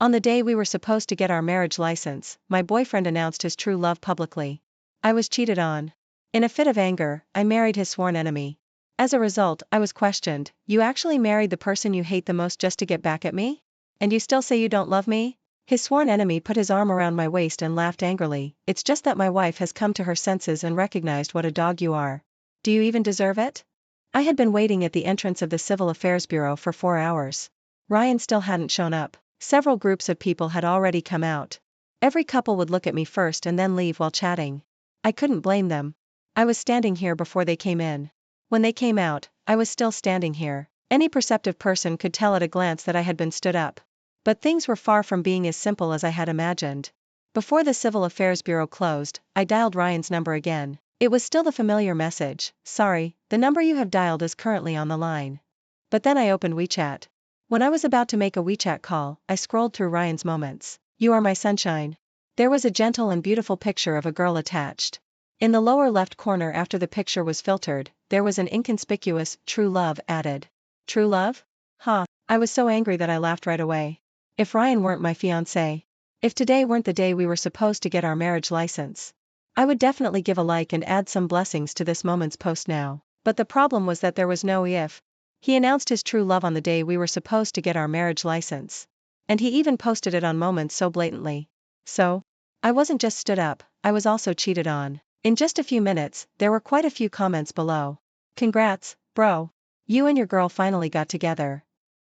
On the day we were supposed to get our marriage license, my boyfriend announced his true love publicly. I was cheated on. In a fit of anger, I married his sworn enemy. As a result, I was questioned. You actually married the person you hate the most just to get back at me? And you still say you don't love me? His sworn enemy put his arm around my waist and laughed angrily. It's just that my wife has come to her senses and recognized what a dog you are. Do you even deserve it? I had been waiting at the entrance of the Civil Affairs Bureau for 4 hours. Ryan still hadn't shown up. Several groups of people had already come out. Every couple would look at me first and then leave while chatting. I couldn't blame them. I was standing here before they came in. When they came out, I was still standing here. Any perceptive person could tell at a glance that I had been stood up. But things were far from being as simple as I had imagined. Before the Civil Affairs Bureau closed, I dialed Ryan's number again. It was still the familiar message. Sorry, the number you have dialed is currently on the line. But then I opened WeChat. When I was about to make a WeChat call, I scrolled through Ryan's moments. You are my sunshine. There was a gentle and beautiful picture of a girl attached. In the lower left corner after the picture was filtered, there was an inconspicuous, true love added. True love? Huh. I was so angry that I laughed right away. If Ryan weren't my fiancé. If today weren't the day we were supposed to get our marriage license. I would definitely give a like and add some blessings to this moment's post now. But the problem was that there was no if. He announced his true love on the day we were supposed to get our marriage license. And he even posted it on Moments so blatantly. So, I wasn't just stood up, I was also cheated on. In just a few minutes, there were quite a few comments below. Congrats, bro. You and your girl finally got together.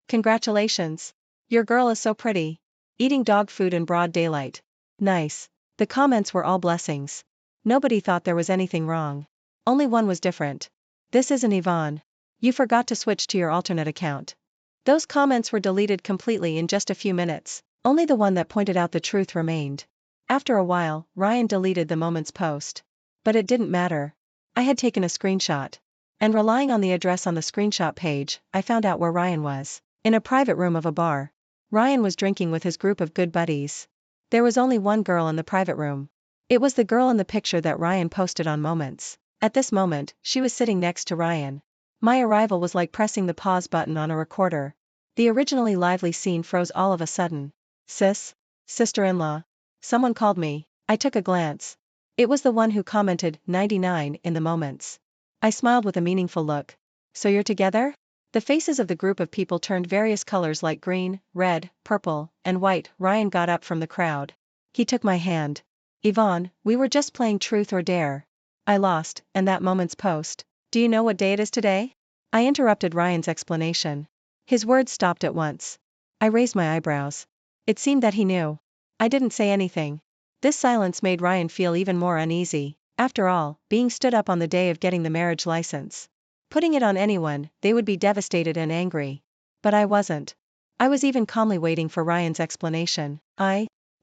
Congratulations. Your girl is so pretty. Eating dog food in broad daylight. Nice. The comments were all blessings. Nobody thought there was anything wrong. Only one was different. This isn't Yvonne. You forgot to switch to your alternate account. Those comments were deleted completely in just a few minutes. Only the one that pointed out the truth remained. After a while, Ryan deleted the Moments post. But it didn't matter. I had taken a screenshot. And relying on the address on the screenshot page, I found out where Ryan was. In a private room of a bar. Ryan was drinking with his group of good buddies. There was only one girl in the private room. It was the girl in the picture that Ryan posted on Moments. At this moment, she was sitting next to Ryan. My arrival was like pressing the pause button on a recorder. The originally lively scene froze all of a sudden. Sis? Sister-in-law? Someone called me. I took a glance. It was the one who commented 99 in the Moments. I smiled with a meaningful look. So you're together? The faces of the group of people turned various colors like green, red, purple, and white. Ryan got up from the crowd. He took my hand. Yvonne, we were just playing Truth or Dare. I lost, and that Moments post. Do you know what day it is today? I interrupted Ryan's explanation. His words stopped at once. I raised my eyebrows. It seemed that he knew. I didn't say anything. This silence made Ryan feel even more uneasy. After all, being stood up on the day of getting the marriage license. Putting it on anyone, they would be devastated and angry. But I wasn't. I was even calmly waiting for Ryan's explanation.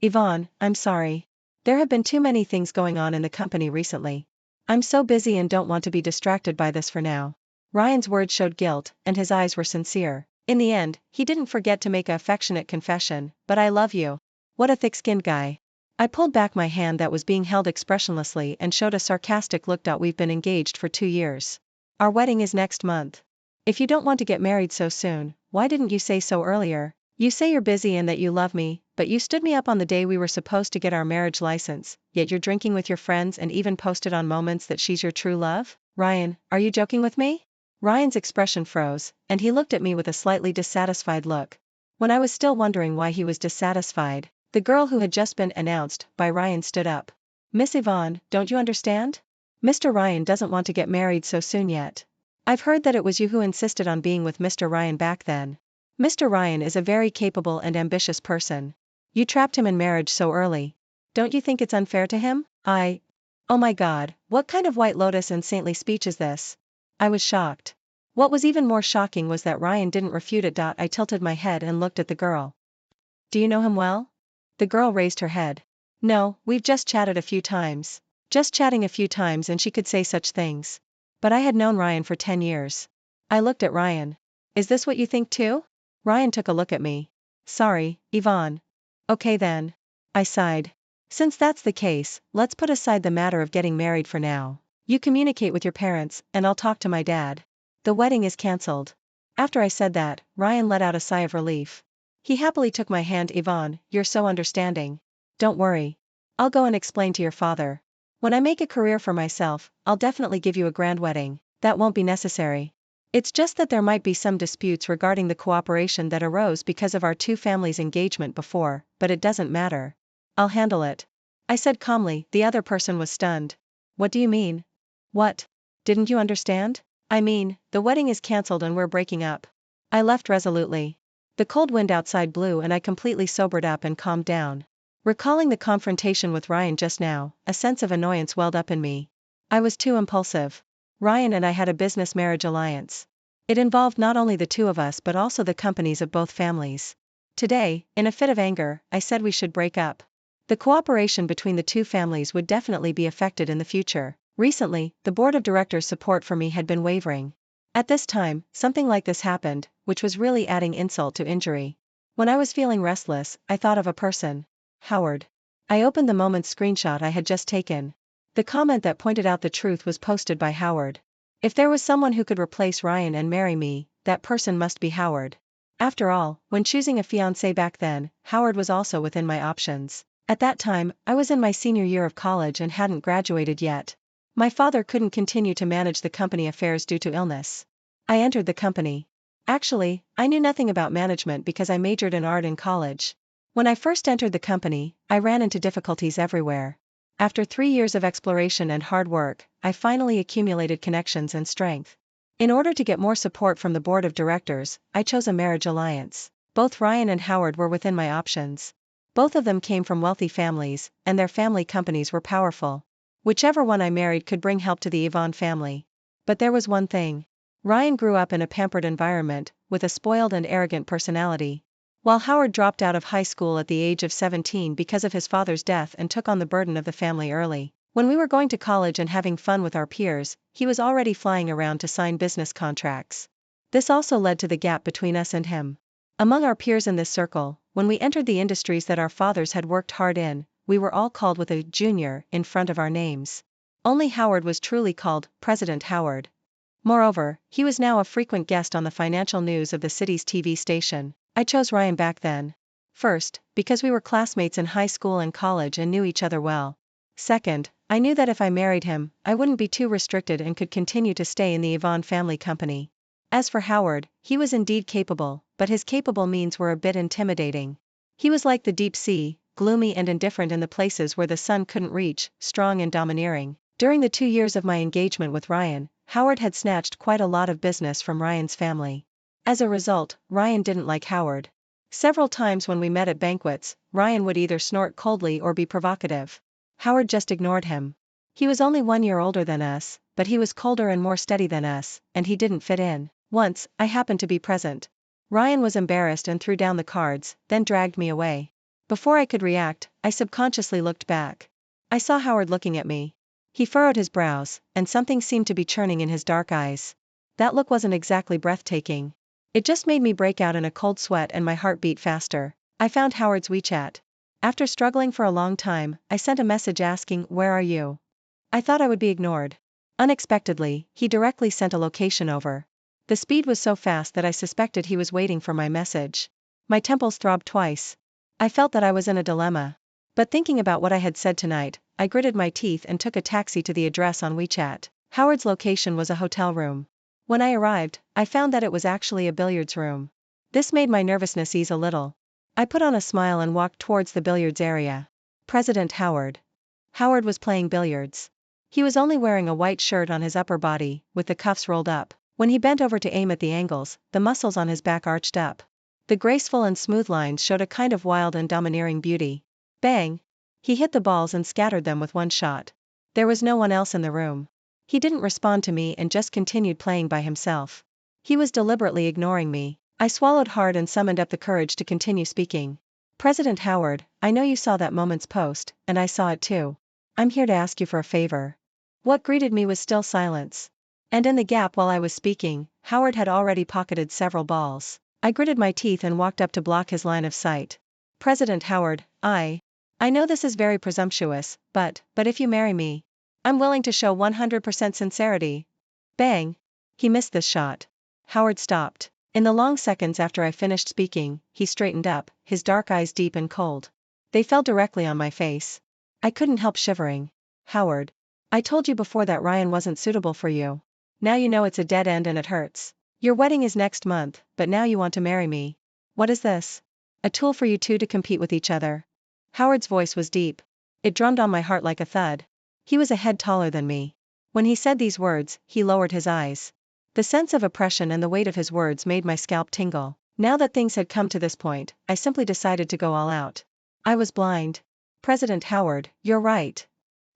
Yvonne, I'm sorry. There have been too many things going on in the company recently. I'm so busy and don't want to be distracted by this for now. Ryan's words showed guilt, and his eyes were sincere. In the end, he didn't forget to make an affectionate confession, but I love you. What a thick-skinned guy. I pulled back my hand that was being held expressionlessly and showed a sarcastic look. We've been engaged for 2 years. Our wedding is next month. If you don't want to get married so soon, why didn't you say so earlier? You say you're busy and that you love me, but you stood me up on the day we were supposed to get our marriage license, yet you're drinking with your friends and even posted on Moments that she's your true love? Ryan, are you joking with me? Ryan's expression froze, and he looked at me with a slightly dissatisfied look. When I was still wondering why he was dissatisfied, the girl who had just been announced by Ryan stood up. Miss Yvonne, don't you understand? Mr. Ryan doesn't want to get married so soon yet. I've heard that it was you who insisted on being with Mr. Ryan back then. Mr. Ryan is a very capable and ambitious person. You trapped him in marriage so early. Don't you think it's unfair to him? Oh my God, what kind of White Lotus and saintly speech is this? I was shocked. What was even more shocking was that Ryan didn't refute it. I tilted my head and looked at the girl. Do you know him well? The girl raised her head. No, we've just chatted a few times. Just chatting a few times and she could say such things. But I had known Ryan for 10 years. I looked at Ryan. Is this what you think too? Ryan took a look at me. Sorry, Yvonne. Okay then. I sighed. Since that's the case, let's put aside the matter of getting married for now. You communicate with your parents, and I'll talk to my dad. The wedding is cancelled. After I said that, Ryan let out a sigh of relief. He happily took my hand. Yvonne, you're so understanding. Don't worry. I'll go and explain to your father. When I make a career for myself, I'll definitely give you a grand wedding. That won't be necessary. It's just that there might be some disputes regarding the cooperation that arose because of our two families' engagement before, but it doesn't matter. I'll handle it. I said calmly. The other person was stunned. What do you mean? What? Didn't you understand? I mean, the wedding is cancelled and we're breaking up. I left resolutely. The cold wind outside blew and I completely sobered up and calmed down. Recalling the confrontation with Ryan just now, a sense of annoyance welled up in me. I was too impulsive. Ryan and I had a business marriage alliance. It involved not only the two of us but also the companies of both families. Today, in a fit of anger, I said we should break up. The cooperation between the two families would definitely be affected in the future. Recently, the board of directors' support for me had been wavering. At this time, something like this happened, which was really adding insult to injury. When I was feeling restless, I thought of a person. Howard. I opened the moment's screenshot I had just taken. The comment that pointed out the truth was posted by Howard. If there was someone who could replace Ryan and marry me, that person must be Howard. After all, when choosing a fiancé back then, Howard was also within my options. At that time, I was in my senior year of college and hadn't graduated yet. My father couldn't continue to manage the company affairs due to illness. I entered the company. Actually, I knew nothing about management because I majored in art in college. When I first entered the company, I ran into difficulties everywhere. After 3 years of exploration and hard work, I finally accumulated connections and strength. In order to get more support from the board of directors, I chose a marriage alliance. Both Ryan and Howard were within my options. Both of them came from wealthy families, and their family companies were powerful. Whichever one I married could bring help to the Yvonne family. But there was one thing. Ryan grew up in a pampered environment, with a spoiled and arrogant personality. While Howard dropped out of high school at the age of 17 because of his father's death and took on the burden of the family early. When we were going to college and having fun with our peers, he was already flying around to sign business contracts. This also led to the gap between us and him. Among our peers in this circle, when we entered the industries that our fathers had worked hard in, we were all called with a junior in front of our names. Only Howard was truly called President Howard. Moreover, he was now a frequent guest on the financial news of the city's TV station. I chose Ryan back then. First, because we were classmates in high school and college and knew each other well. Second, I knew that if I married him, I wouldn't be too restricted and could continue to stay in the Yvonne family company. As for Howard, he was indeed capable, but his capable means were a bit intimidating. He was like the deep sea, gloomy and indifferent in the places where the sun couldn't reach, strong and domineering. During the 2 years of my engagement with Ryan, Howard had snatched quite a lot of business from Ryan's family. As a result, Ryan didn't like Howard. Several times when we met at banquets, Ryan would either snort coldly or be provocative. Howard just ignored him. He was only 1 year older than us, but he was colder and more steady than us, and he didn't fit in. Once, I happened to be present. Ryan was embarrassed and threw down the cards, then dragged me away. Before I could react, I subconsciously looked back. I saw Howard looking at me. He furrowed his brows, and something seemed to be churning in his dark eyes. That look wasn't exactly breathtaking. It just made me break out in a cold sweat and my heart beat faster. I found Howard's WeChat. After struggling for a long time, I sent a message asking, "Where are you?" I thought I would be ignored. Unexpectedly, he directly sent a location over. The speed was so fast that I suspected he was waiting for my message. My temples throbbed twice. I felt that I was in a dilemma. But thinking about what I had said tonight, I gritted my teeth and took a taxi to the address on WeChat. Howard's location was a hotel room. When I arrived, I found that it was actually a billiards room. This made my nervousness ease a little. I put on a smile and walked towards the billiards area. President Howard. Howard was playing billiards. He was only wearing a white shirt on his upper body, with the cuffs rolled up. When he bent over to aim at the angles, the muscles on his back arched up. The graceful and smooth lines showed a kind of wild and domineering beauty. Bang! He hit the balls and scattered them with one shot. There was no one else in the room. He didn't respond to me and just continued playing by himself. He was deliberately ignoring me. I swallowed hard and summoned up the courage to continue speaking. President Howard, I know you saw that moment's post, and I saw it too. I'm here to ask you for a favor. What greeted me was still silence. And in the gap while I was speaking, Howard had already pocketed several balls. I gritted my teeth and walked up to block his line of sight. President Howard, I know this is very presumptuous, but if you marry me, I'm willing to show 100% sincerity. Bang! He missed this shot. Howard stopped. In the long seconds after I finished speaking, he straightened up, his dark eyes deep and cold. They fell directly on my face. I couldn't help shivering. Howard. I told you before that Ryan wasn't suitable for you. Now you know it's a dead end and it hurts. Your wedding is next month, but now you want to marry me. What is this? A tool for you two to compete with each other? Howard's voice was deep. It drummed on my heart like a thud. He was a head taller than me. When he said these words, he lowered his eyes. The sense of oppression and the weight of his words made my scalp tingle. Now that things had come to this point, I simply decided to go all out. I was blind. President Howard, you're right.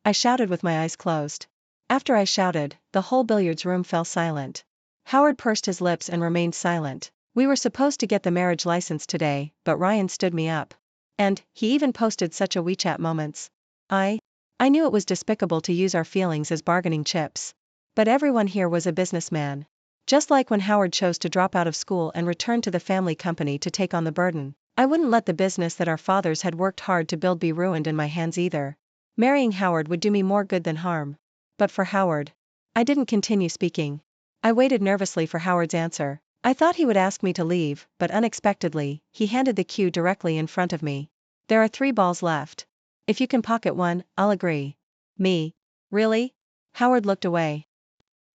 I shouted with my eyes closed. After I shouted, the whole billiards room fell silent. Howard pursed his lips and remained silent. We were supposed to get the marriage license today, but Ryan stood me up. And he even posted such a WeChat moments. I knew it was despicable to use our feelings as bargaining chips. But everyone here was a businessman. Just like when Howard chose to drop out of school and return to the family company to take on the burden, I wouldn't let the business that our fathers had worked hard to build be ruined in my hands either. Marrying Howard would do me more good than harm. But for Howard, I didn't continue speaking. I waited nervously for Howard's answer. I thought he would ask me to leave, but unexpectedly, he handed the cue directly in front of me. There are 3 balls left. If you can pocket one, I'll agree. Me? Really? Howard looked away.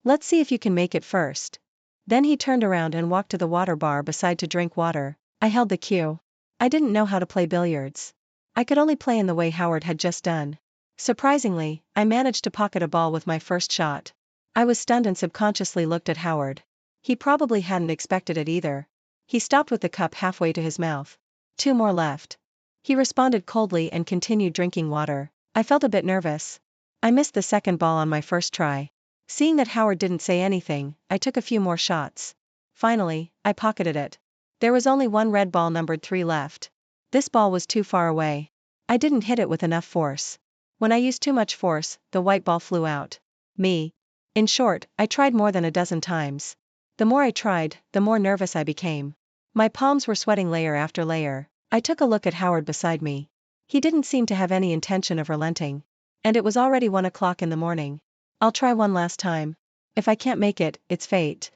Let's see if you can make it first. Then he turned around and walked to the water bar beside to drink water. I held the cue. I didn't know how to play billiards. I could only play in the way Howard had just done. Surprisingly, I managed to pocket a ball with my first shot. I was stunned and subconsciously looked at Howard. He probably hadn't expected it either. He stopped with the cup halfway to his mouth. 2 more left. He responded coldly and continued drinking water. I felt a bit nervous. I missed the second ball on my first try. Seeing that Howard didn't say anything, I took a few more shots. Finally, I pocketed it. There was only one red ball numbered 3 left. This ball was too far away. I didn't hit it with enough force. When I used too much force, the white ball flew out. Me. In short, I tried more than a dozen times. The more I tried, the more nervous I became. My palms were sweating layer after layer. I took a look at Howard beside me. He didn't seem to have any intention of relenting. And it was already 1 o'clock in the morning. I'll try one last time. If I can't make it, it's fate.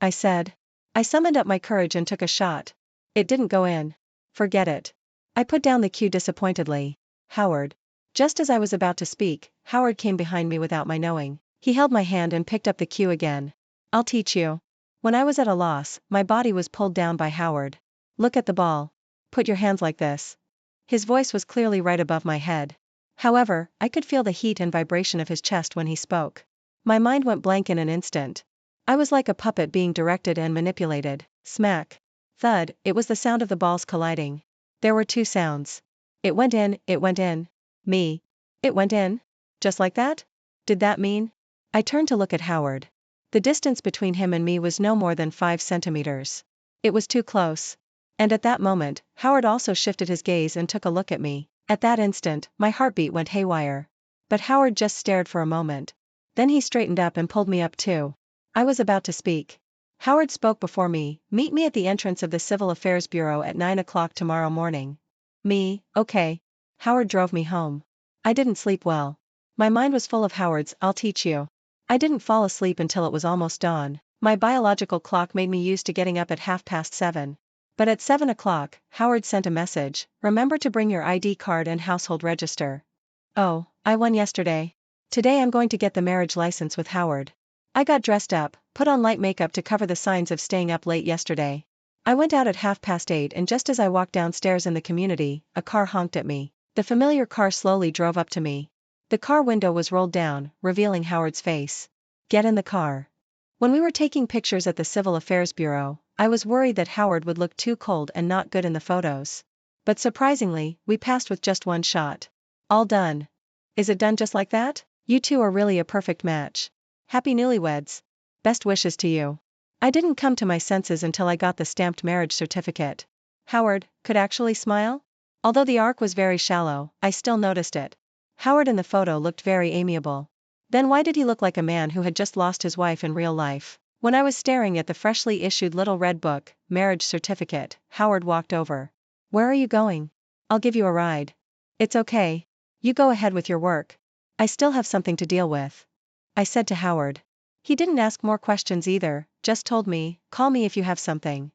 I said. I summoned up my courage and took a shot. It didn't go in. Forget it. I put down the cue disappointedly. Howard. Just as I was about to speak, Howard came behind me without my knowing. He held my hand and picked up the cue again. I'll teach you. When I was at a loss, my body was pulled down by Howard. Look at the ball. Put your hands like this. His voice was clearly right above my head. However, I could feel the heat and vibration of his chest when he spoke. My mind went blank in an instant. I was like a puppet being directed and manipulated. Smack. Thud, it was the sound of the balls colliding. There were 2 sounds. It went in, it went in. Me. It went in? Just like that? Did that mean? I turned to look at Howard. The distance between him and me was no more than 5 centimeters. It was too close. And at that moment, Howard also shifted his gaze and took a look at me. At that instant, my heartbeat went haywire. But Howard just stared for a moment. Then he straightened up and pulled me up too. I was about to speak. Howard spoke before me. Meet me at the entrance of the Civil Affairs Bureau at 9 o'clock tomorrow morning. Me, okay. Howard drove me home. I didn't sleep well. My mind was full of Howard's "I'll teach you." I didn't fall asleep until it was almost dawn. My biological clock made me used to getting up at 7:30. But at 7 o'clock, Howard sent a message: remember to bring your ID card and household register. Oh, I won yesterday. Today I'm going to get the marriage license with Howard. I got dressed up, put on light makeup to cover the signs of staying up late yesterday. I went out at 8:30 and just as I walked downstairs in the community, a car honked at me. The familiar car slowly drove up to me. The car window was rolled down, revealing Howard's face. Get in the car. When we were taking pictures at the Civil Affairs Bureau, I was worried that Howard would look too cold and not good in the photos. But surprisingly, we passed with just 1 shot. All done. Is it done just like that? You two are really a perfect match. Happy newlyweds. Best wishes to you. I didn't come to my senses until I got the stamped marriage certificate. Howard could actually smile? Although the arc was very shallow, I still noticed it. Howard in the photo looked very amiable. Then why did he look like a man who had just lost his wife in real life? When I was staring at the freshly issued little red book, marriage certificate, Howard walked over. Where are you going? I'll give you a ride. It's okay. You go ahead with your work. I still have something to deal with. I said to Howard. He didn't ask more questions either, just told me, call me if you have something.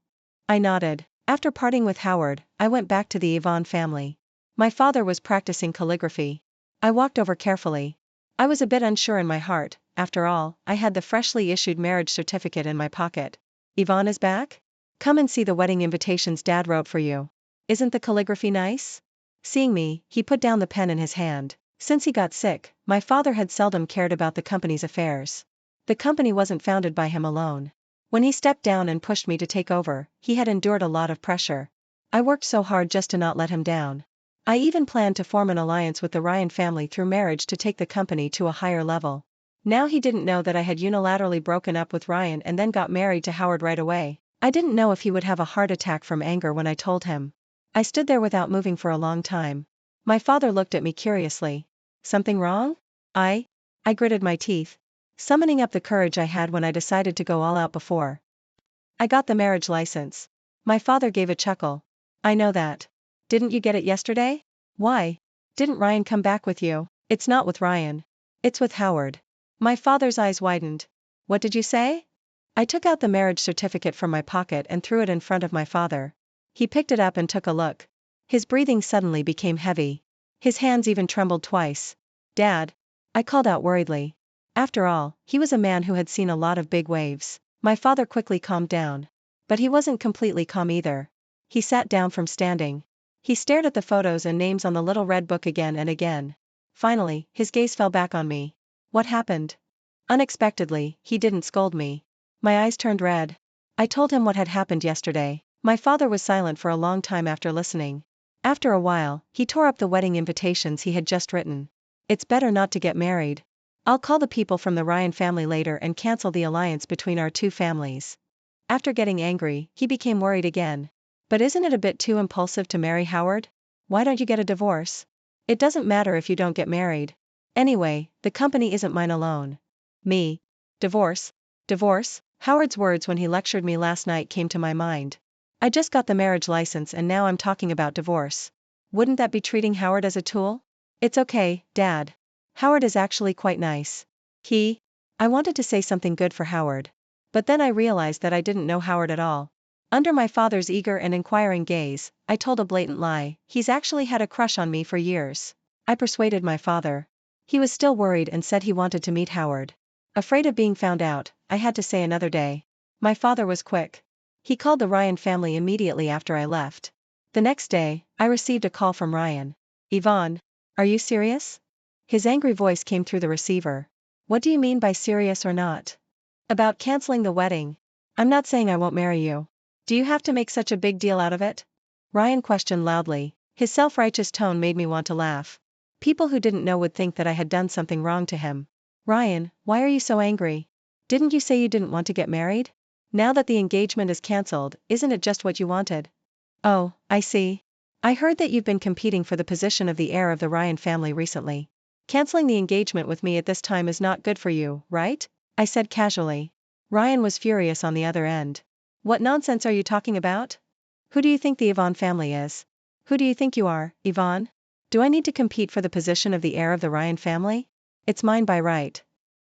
I nodded. After parting with Howard, I went back to the Yvonne family. My father was practicing calligraphy. I walked over carefully. I was a bit unsure in my heart. After all, I had the freshly issued marriage certificate in my pocket. Yvonne is back? Come and see the wedding invitations Dad wrote for you. Isn't the calligraphy nice? Seeing me, he put down the pen in his hand. Since he got sick, my father had seldom cared about the company's affairs. The company wasn't founded by him alone. When he stepped down and pushed me to take over, he had endured a lot of pressure. I worked so hard just to not let him down. I even planned to form an alliance with the Ryan family through marriage to take the company to a higher level. Now he didn't know that I had unilaterally broken up with Ryan and then got married to Howard right away. I didn't know if he would have a heart attack from anger when I told him. I stood there without moving for a long time. My father looked at me curiously. Something wrong? I gritted my teeth, summoning up the courage I had when I decided to go all out before. I got the marriage license. My father gave a chuckle. I know that. Didn't you get it yesterday? Why? Didn't Ryan come back with you? It's not with Ryan. It's with Howard. My father's eyes widened. What did you say? I took out the marriage certificate from my pocket and threw it in front of my father. He picked it up and took a look. His breathing suddenly became heavy. His hands even trembled twice. Dad, I called out worriedly. After all, he was a man who had seen a lot of big waves. My father quickly calmed down. But he wasn't completely calm either. He sat down from standing. He stared at the photos and names on the little red book again and again. Finally, his gaze fell back on me. What happened? Unexpectedly, he didn't scold me. My eyes turned red. I told him what had happened yesterday. My father was silent for a long time after listening. After a while, he tore up the wedding invitations he had just written. It's better not to get married. I'll call the people from the Ryan family later and cancel the alliance between our two families. After getting angry, he became worried again. But isn't it a bit too impulsive to marry Howard? Why don't you get a divorce? It doesn't matter if you don't get married. Anyway, the company isn't mine alone. Me. Divorce? Divorce? Howard's words when he lectured me last night came to my mind. I just got the marriage license and now I'm talking about divorce. Wouldn't that be treating Howard as a tool? It's okay, Dad. Howard is actually quite nice. I wanted to say something good for Howard. But then I realized that I didn't know Howard at all. Under my father's eager and inquiring gaze, I told a blatant lie. He's actually had a crush on me for years. I persuaded my father. He was still worried and said he wanted to meet Howard. Afraid of being found out, I had to say another day. My father was quick. He called the Ryan family immediately after I left. The next day, I received a call from Ryan. Yvonne, are you serious? His angry voice came through the receiver. What do you mean by serious or not? About canceling the wedding. I'm not saying I won't marry you. Do you have to make such a big deal out of it? Ryan questioned loudly. His self-righteous tone made me want to laugh. People who didn't know would think that I had done something wrong to him. Ryan, why are you so angry? Didn't you say you didn't want to get married? Now that the engagement is cancelled, isn't it just what you wanted? Oh, I see. I heard that you've been competing for the position of the heir of the Ryan family recently. Canceling the engagement with me at this time is not good for you, right? I said casually. Ryan was furious on the other end. What nonsense are you talking about? Who do you think the Yvonne family is? Who do you think you are, Yvonne? Do I need to compete for the position of the heir of the Ryan family? It's mine by right.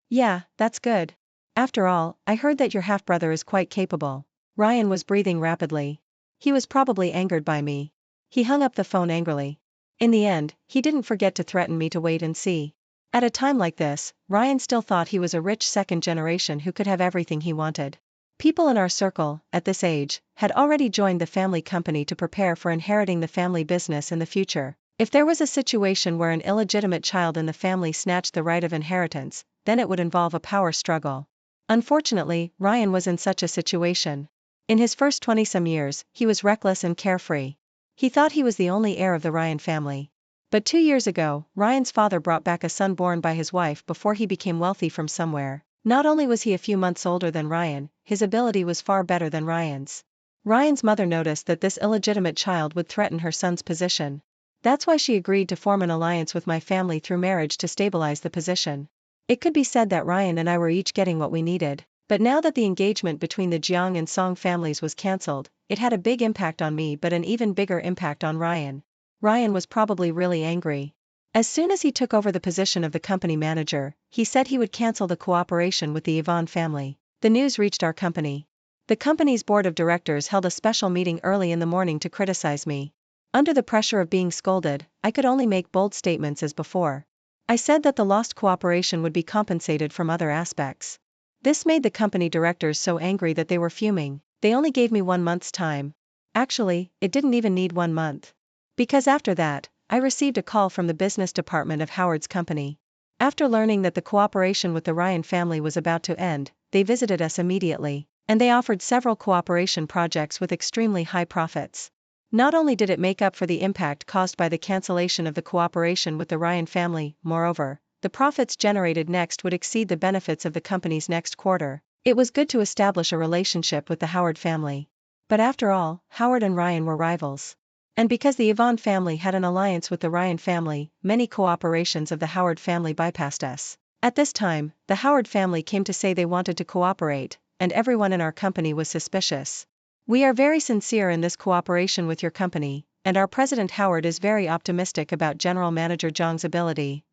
Yeah, that's good. After all, I heard that your half-brother is quite capable. Ryan was breathing rapidly. He was probably angered by me. He hung up the phone angrily. In the end, he didn't forget to threaten me to wait and see. At a time like this, Ryan still thought he was a rich second generation who could have everything he wanted. People in our circle, at this age, had already joined the family company to prepare for inheriting the family business in the future. If there was a situation where an illegitimate child in the family snatched the right of inheritance, then it would involve a power struggle. Unfortunately, Ryan was in such a situation. In his first 20-some years, he was reckless and carefree. He thought he was the only heir of the Ryan family. But 2 years ago, Ryan's father brought back a son born by his wife before he became wealthy from somewhere. Not only was he a few months older than Ryan, his ability was far better than Ryan's. Ryan's mother noticed that this illegitimate child would threaten her son's position. That's why she agreed to form an alliance with my family through marriage to stabilize the position. It could be said that Ryan and I were each getting what we needed, but now that the engagement between the Jiang and Song families was cancelled, it had a big impact on me but an even bigger impact on Ryan. Ryan was probably really angry. As soon as he took over the position of the company manager, he said he would cancel the cooperation with the Yvonne family. The news reached our company. The company's board of directors held a special meeting early in the morning to criticize me. Under the pressure of being scolded, I could only make bold statements as before. I said that the lost cooperation would be compensated from other aspects. This made the company directors so angry that they were fuming. They only gave me 1 month's time. Actually, it didn't even need 1 month. Because after that, I received a call from the business department of Howard's company. After learning that the cooperation with the Ryan family was about to end, they visited us immediately, and they offered several cooperation projects with extremely high profits. Not only did it make up for the impact caused by the cancellation of the cooperation with the Ryan family, moreover, the profits generated next would exceed the benefits of the company's next quarter. It was good to establish a relationship with the Howard family. But after all, Howard and Ryan were rivals. And because the Yvonne family had an alliance with the Ryan family, many cooperations of the Howard family bypassed us. At this time, the Howard family came to say they wanted to cooperate, and everyone in our company was suspicious. We are very sincere in this cooperation with your company, and our president Howard is very optimistic about General Manager Zhang's ability.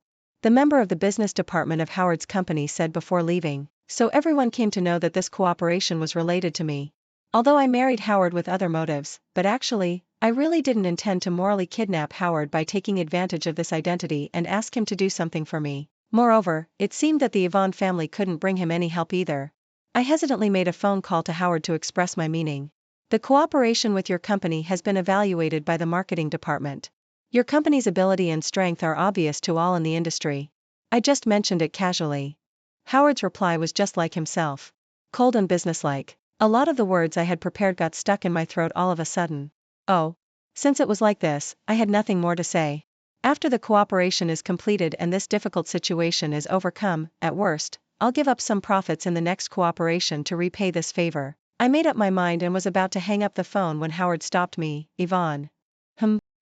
The member of the business department of Howard's company said before leaving, so everyone came to know that this cooperation was related to me. Although I married Howard with other motives, but actually, I really didn't intend to morally kidnap Howard by taking advantage of this identity and ask him to do something for me. Moreover, it seemed that the Yvonne family couldn't bring him any help either. I hesitantly made a phone call to Howard to express my meaning. The cooperation with your company has been evaluated by the marketing department. Your company's ability and strength are obvious to all in the industry. I just mentioned it casually. Howard's reply was just like himself. Cold and businesslike. A lot of the words I had prepared got stuck in my throat all of a sudden. Oh. Since it was like this, I had nothing more to say. After the cooperation is completed and this difficult situation is overcome, at worst, I'll give up some profits in the next cooperation to repay this favor. I made up my mind and was about to hang up the phone when Howard stopped me. Yvonne.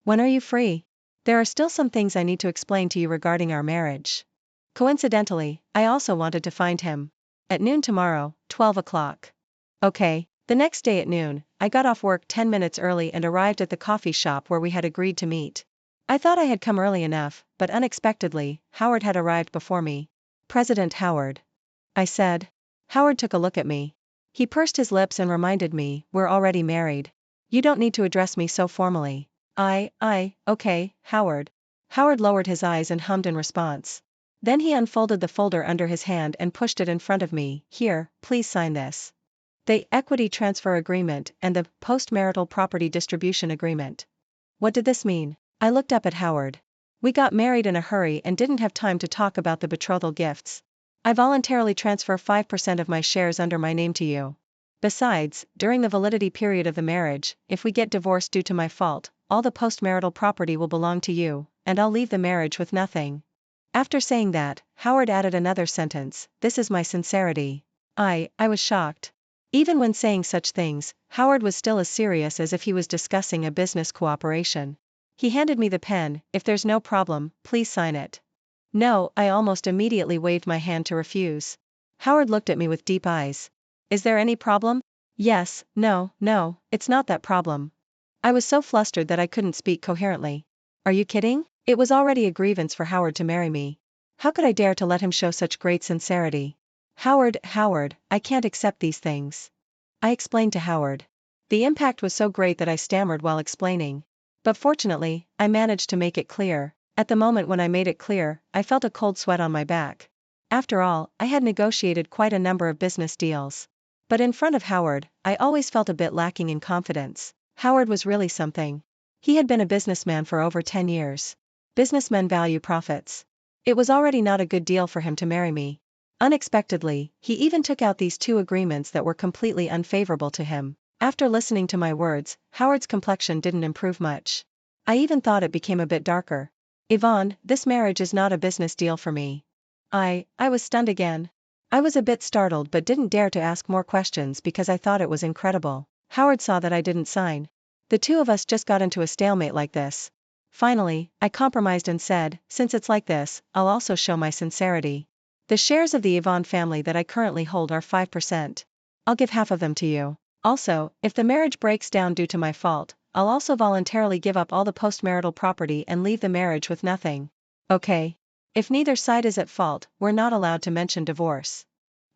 When are you free? There are still some things I need to explain to you regarding our marriage. Coincidentally, I also wanted to find him. At noon tomorrow, 12 o'clock. Okay. The next day at noon, I got off work 10 minutes early and arrived at the coffee shop where we had agreed to meet. I thought I had come early enough, but unexpectedly, Howard had arrived before me. President Howard. I said. Howard took a look at me. He pursed his lips and reminded me, we're already married. You don't need to address me so formally. Okay, Howard. Howard lowered his eyes and hummed in response. Then he unfolded the folder under his hand and pushed it in front of me. Here, please sign this. The equity transfer agreement and the post-marital property distribution agreement. What did this mean? I looked up at Howard. We got married in a hurry and didn't have time to talk about the betrothal gifts. I voluntarily transfer 5% of my shares under my name to you. Besides, during the validity period of the marriage, if we get divorced due to my fault, all the post-marital property will belong to you, and I'll leave the marriage with nothing. After saying that, Howard added another sentence, this is my sincerity. I was shocked. Even when saying such things, Howard was still as serious as if he was discussing a business cooperation. He handed me the pen, if there's no problem, please sign it. No, I almost immediately waved my hand to refuse. Howard looked at me with deep eyes. Is there any problem? Yes, no, it's not that problem. I was so flustered that I couldn't speak coherently. Are you kidding? It was already a grievance for Howard to marry me. How could I dare to let him show such great sincerity? Howard, I can't accept these things. I explained to Howard. The impact was so great that I stammered while explaining. But fortunately, I managed to make it clear. At the moment when I made it clear, I felt a cold sweat on my back. After all, I had negotiated quite a number of business deals. But in front of Howard, I always felt a bit lacking in confidence. Howard was really something. He had been a businessman for over 10 years. Businessmen value profits. It was already not a good deal for him to marry me. Unexpectedly, he even took out these 2 agreements that were completely unfavorable to him. After listening to my words, Howard's complexion didn't improve much. I even thought it became a bit darker. Yvonne, this marriage is not a business deal for me. I was stunned again. I was a bit startled but didn't dare to ask more questions because I thought it was incredible. Howard saw that I didn't sign. The 2 of us just got into a stalemate like this. Finally, I compromised and said, since it's like this, I'll also show my sincerity. The shares of the Yvonne family that I currently hold are 5%. I'll give half of them to you. Also, if the marriage breaks down due to my fault, I'll also voluntarily give up all the post-marital property and leave the marriage with nothing. Okay. If neither side is at fault, we're not allowed to mention divorce.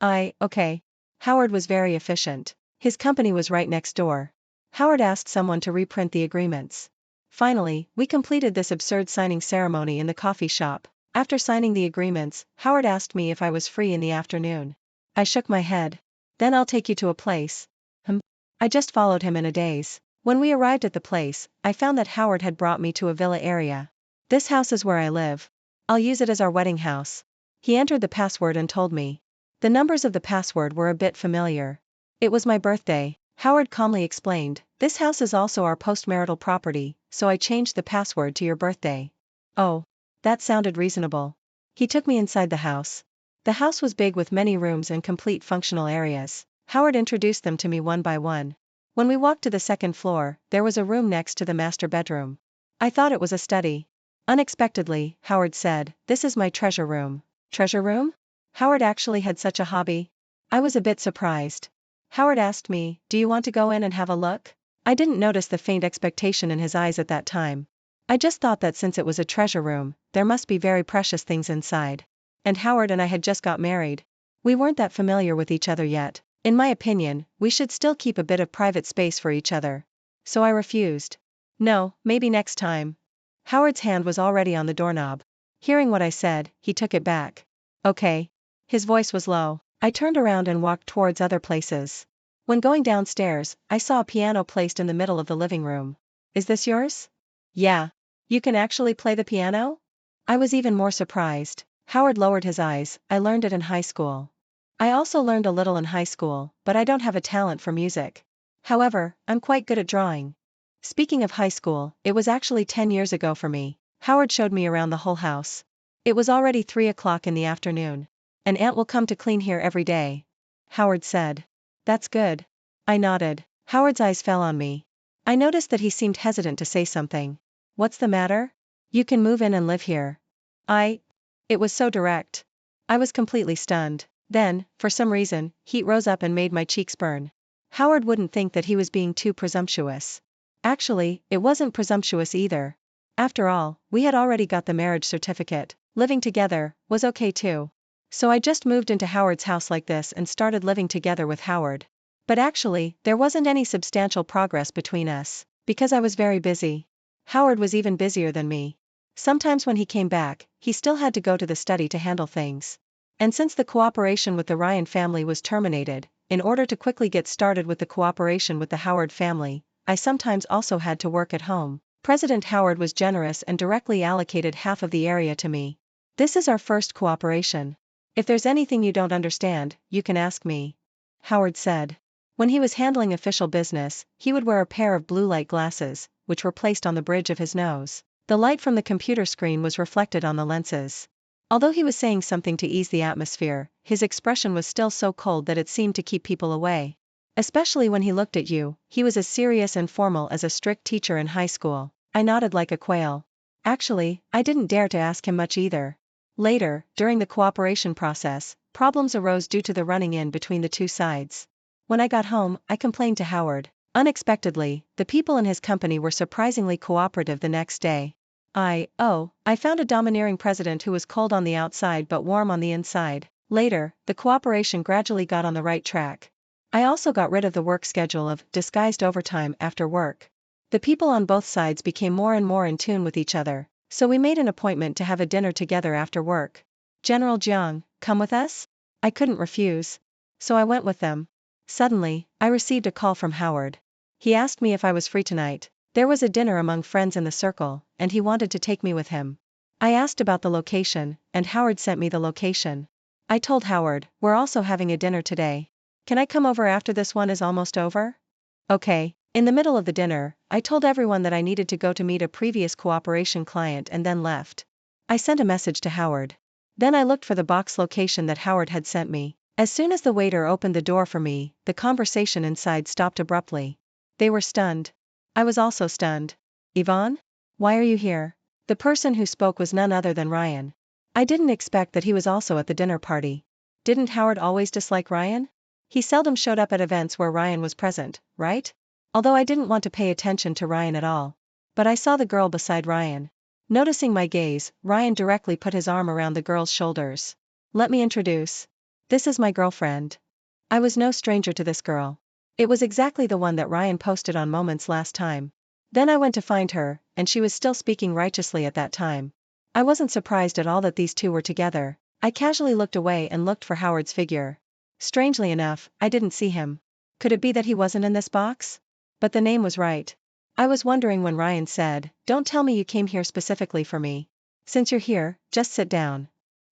Okay. Howard was very efficient. His company was right next door. Howard asked someone to reprint the agreements. Finally, we completed this absurd signing ceremony in the coffee shop. After signing the agreements, Howard asked me if I was free in the afternoon. I shook my head. Then I'll take you to a place. I just followed him in a daze. When we arrived at the place, I found that Howard had brought me to a villa area. This house is where I live. I'll use it as our wedding house. He entered the password and told me. The numbers of the password were a bit familiar. It was my birthday. Howard calmly explained, this house is also our postmarital property, so I changed the password to your birthday. Oh. That sounded reasonable. He took me inside the house. The house was big with many rooms and complete functional areas. Howard introduced them to me one by one. When we walked to the second floor, there was a room next to the master bedroom. I thought it was a study. Unexpectedly, Howard said, this is my treasure room. Treasure room? Howard actually had such a hobby? I was a bit surprised. Howard asked me, do you want to go in and have a look? I didn't notice the faint expectation in his eyes at that time. I just thought that since it was a treasure room, there must be very precious things inside. And Howard and I had just got married. We weren't that familiar with each other yet. In my opinion, we should still keep a bit of private space for each other. So I refused. No, maybe next time. Howard's hand was already on the doorknob. Hearing what I said, he took it back. Okay. His voice was low. I turned around and walked towards other places. When going downstairs, I saw a piano placed in the middle of the living room. Is this yours? Yeah. You can actually play the piano? I was even more surprised. Howard lowered his eyes, I learned it in high school. I also learned a little in high school, but I don't have a talent for music. However, I'm quite good at drawing. Speaking of high school, it was actually 10 years ago for me. Howard showed me around the whole house. It was already 3 o'clock in the afternoon. An aunt will come to clean here every day. Howard said. That's good. I nodded. Howard's eyes fell on me. I noticed that he seemed hesitant to say something. What's the matter? You can move in and live here. It was so direct. I was completely stunned. Then, for some reason, heat rose up and made my cheeks burn. Howard wouldn't think that he was being too presumptuous. Actually, it wasn't presumptuous either. After all, we had already got the marriage certificate. Living together was okay too. So I just moved into Howard's house like this and started living together with Howard. But actually, there wasn't any substantial progress between us, because I was very busy. Howard was even busier than me. Sometimes when he came back, he still had to go to the study to handle things. And since the cooperation with the Ryan family was terminated, in order to quickly get started with the cooperation with the Howard family, I sometimes also had to work at home. President Howard was generous and directly allocated half of the area to me. This is our first cooperation. If there's anything you don't understand, you can ask me. Howard said. When he was handling official business, he would wear a pair of blue light glasses, which were placed on the bridge of his nose. The light from the computer screen was reflected on the lenses. Although he was saying something to ease the atmosphere, his expression was still so cold that it seemed to keep people away. Especially when he looked at you, he was as serious and formal as a strict teacher in high school. I nodded like a quail. Actually, I didn't dare to ask him much either. Later, during the cooperation process, problems arose due to the running in between the two sides. When I got home, I complained to Howard. Unexpectedly, the people in his company were surprisingly cooperative the next day. I found a domineering president who was cold on the outside but warm on the inside. Later, the cooperation gradually got on the right track. I also got rid of the work schedule of disguised overtime after work. The people on both sides became more and more in tune with each other, so we made an appointment to have a dinner together after work. General Jiang, come with us? I couldn't refuse. So I went with them. Suddenly, I received a call from Howard. He asked me if I was free tonight. There was a dinner among friends in the circle, and he wanted to take me with him. I asked about the location, and Howard sent me the location. I told Howard, we're also having a dinner today. Can I come over after this one is almost over? Okay. In the middle of the dinner, I told everyone that I needed to go to meet a previous cooperation client and then left. I sent a message to Howard. Then I looked for the box location that Howard had sent me. As soon as the waiter opened the door for me, the conversation inside stopped abruptly. They were stunned. I was also stunned. Yvonne? Why are you here? The person who spoke was none other than Ryan. I didn't expect that he was also at the dinner party. Didn't Howard always dislike Ryan? He seldom showed up at events where Ryan was present, right? Although I didn't want to pay attention to Ryan at all. But I saw the girl beside Ryan. Noticing my gaze, Ryan directly put his arm around the girl's shoulders. Let me introduce. This is my girlfriend. I was no stranger to this girl. It was exactly the one that Ryan posted on Moments last time. Then I went to find her, and she was still speaking righteously at that time. I wasn't surprised at all that these two were together. I casually looked away and looked for Howard's figure. Strangely enough, I didn't see him. Could it be that he wasn't in this box? But the name was right. I was wondering when Ryan said, "Don't tell me you came here specifically for me. Since you're here, just sit down."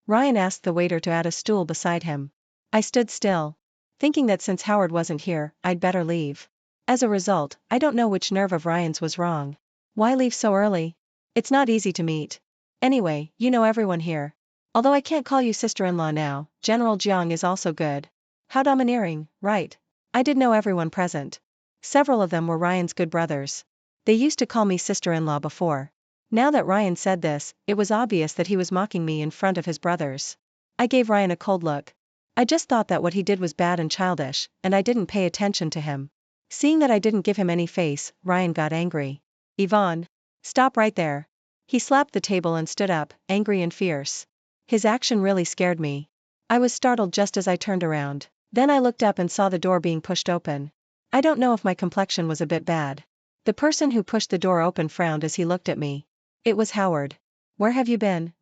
Ryan asked the waiter to add a stool beside him. I stood still, thinking that since Howard wasn't here, I'd better leave. As a result, I don't know which nerve of Ryan's was wrong. Why leave so early? It's not easy to meet. Anyway, you know everyone here. Although I can't call you sister-in-law now, General Jiang is also good. How domineering, right? I did know everyone present. Several of them were Ryan's good brothers. They used to call me sister-in-law before. Now that Ryan said this, it was obvious that he was mocking me in front of his brothers. I gave Ryan a cold look. I just thought that what he did was bad and childish, and I didn't pay attention to him. Seeing that I didn't give him any face, Ryan got angry. Yvonne. Stop right there. He slapped the table and stood up, angry and fierce. His action really scared me. I was startled just as I turned around. Then I looked up and saw the door being pushed open. I don't know if my complexion was a bit bad. The person who pushed the door open frowned as he looked at me. It was Howard. Where have you been?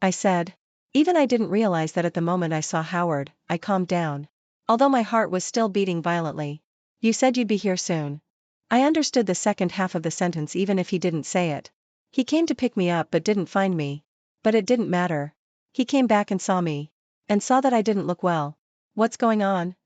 I said. Even I didn't realize that at the moment I saw Howard, I calmed down. Although my heart was still beating violently. You said you'd be here soon. I understood the second half of the sentence even if he didn't say it. He came to pick me up but didn't find me. But it didn't matter. He came back and saw me. And saw that I didn't look well. What's going on?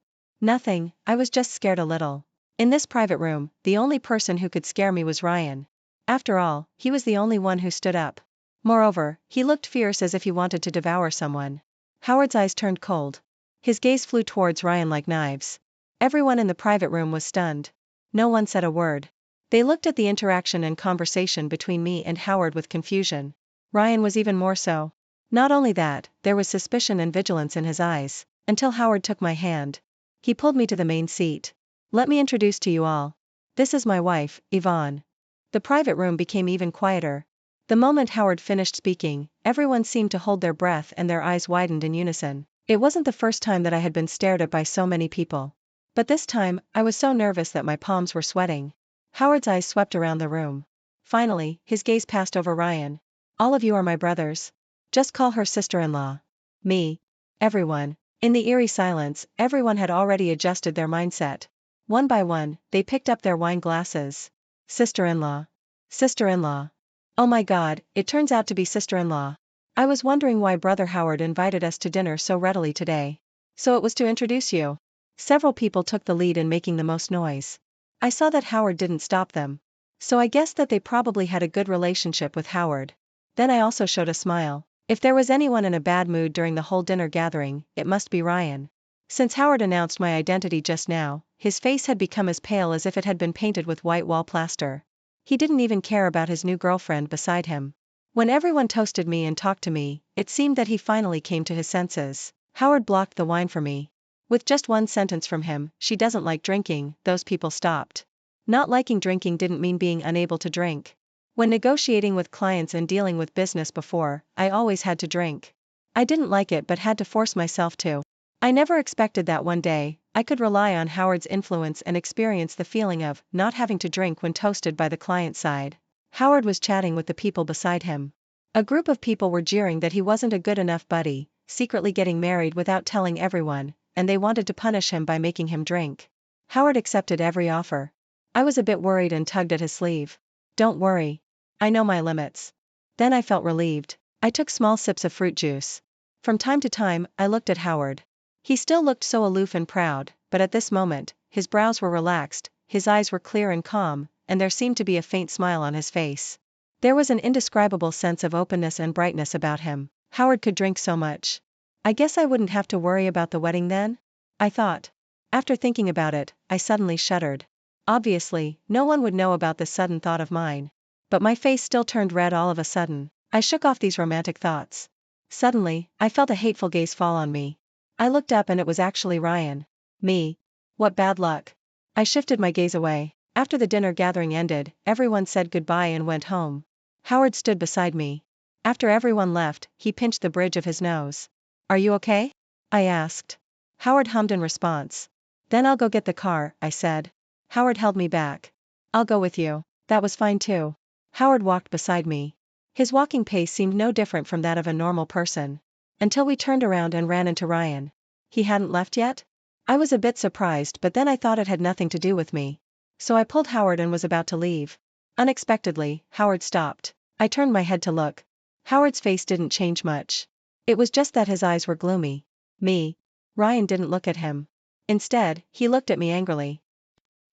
Nothing, I was just scared a little. In this private room, the only person who could scare me was Ryan. After all, he was the only one who stood up. Moreover, he looked fierce as if he wanted to devour someone. Howard's eyes turned cold. His gaze flew towards Ryan like knives. Everyone in the private room was stunned. No one said a word. They looked at the interaction and conversation between me and Howard with confusion. Ryan was even more so. Not only that, there was suspicion and vigilance in his eyes, until Howard took my hand. He pulled me to the main seat. Let me introduce to you all. This is my wife, Yvonne. The private room became even quieter. The moment Howard finished speaking, everyone seemed to hold their breath and their eyes widened in unison. It wasn't the first time that I had been stared at by so many people. But this time, I was so nervous that my palms were sweating. Howard's eyes swept around the room. Finally, his gaze passed over Ryan. All of you are my brothers. Just call her sister-in-law. Me. Everyone. In the eerie silence, everyone had already adjusted their mindset. One by one, they picked up their wine glasses. Sister-in-law. Sister-in-law. Oh my God, it turns out to be sister-in-law. I was wondering why Brother Howard invited us to dinner so readily today. So it was to introduce you. Several people took the lead in making the most noise. I saw that Howard didn't stop them. So I guessed that they probably had a good relationship with Howard. Then I also showed a smile. If there was anyone in a bad mood during the whole dinner gathering, it must be Ryan. Since Howard announced my identity just now, his face had become as pale as if it had been painted with white wall plaster. He didn't even care about his new girlfriend beside him. When everyone toasted me and talked to me, it seemed that he finally came to his senses. Howard blocked the wine for me. With just one sentence from him, "She doesn't like drinking," those people stopped. Not liking drinking didn't mean being unable to drink. When negotiating with clients and dealing with business before, I always had to drink. I didn't like it but had to force myself to. I never expected that one day, I could rely on Howard's influence and experience the feeling of not having to drink when toasted by the client side. Howard was chatting with the people beside him. A group of people were jeering that he wasn't a good enough buddy, secretly getting married without telling everyone, and they wanted to punish him by making him drink. Howard accepted every offer. I was a bit worried and tugged at his sleeve. Don't worry. I know my limits. Then I felt relieved. I took small sips of fruit juice. From time to time, I looked at Howard. He still looked so aloof and proud, but at this moment, his brows were relaxed, his eyes were clear and calm, and there seemed to be a faint smile on his face. There was an indescribable sense of openness and brightness about him. Howard could drink so much. I guess I wouldn't have to worry about the wedding then? I thought. After thinking about it, I suddenly shuddered. Obviously, no one would know about this sudden thought of mine. But my face still turned red all of a sudden. I shook off these romantic thoughts. Suddenly, I felt a hateful gaze fall on me. I looked up and it was actually Ryan. Me. What bad luck. I shifted my gaze away. After the dinner gathering ended, everyone said goodbye and went home. Howard stood beside me. After everyone left, he pinched the bridge of his nose. Are you okay? I asked. Howard hummed in response. Then I'll go get the car, I said. Howard held me back. I'll go with you. That was fine too. Howard walked beside me. His walking pace seemed no different from that of a normal person. Until we turned around and ran into Ryan. He hadn't left yet? I was a bit surprised, but then I thought it had nothing to do with me. So I pulled Howard and was about to leave. Unexpectedly, Howard stopped. I turned my head to look. Howard's face didn't change much. It was just that his eyes were gloomy. Me. Ryan didn't look at him. Instead, he looked at me angrily.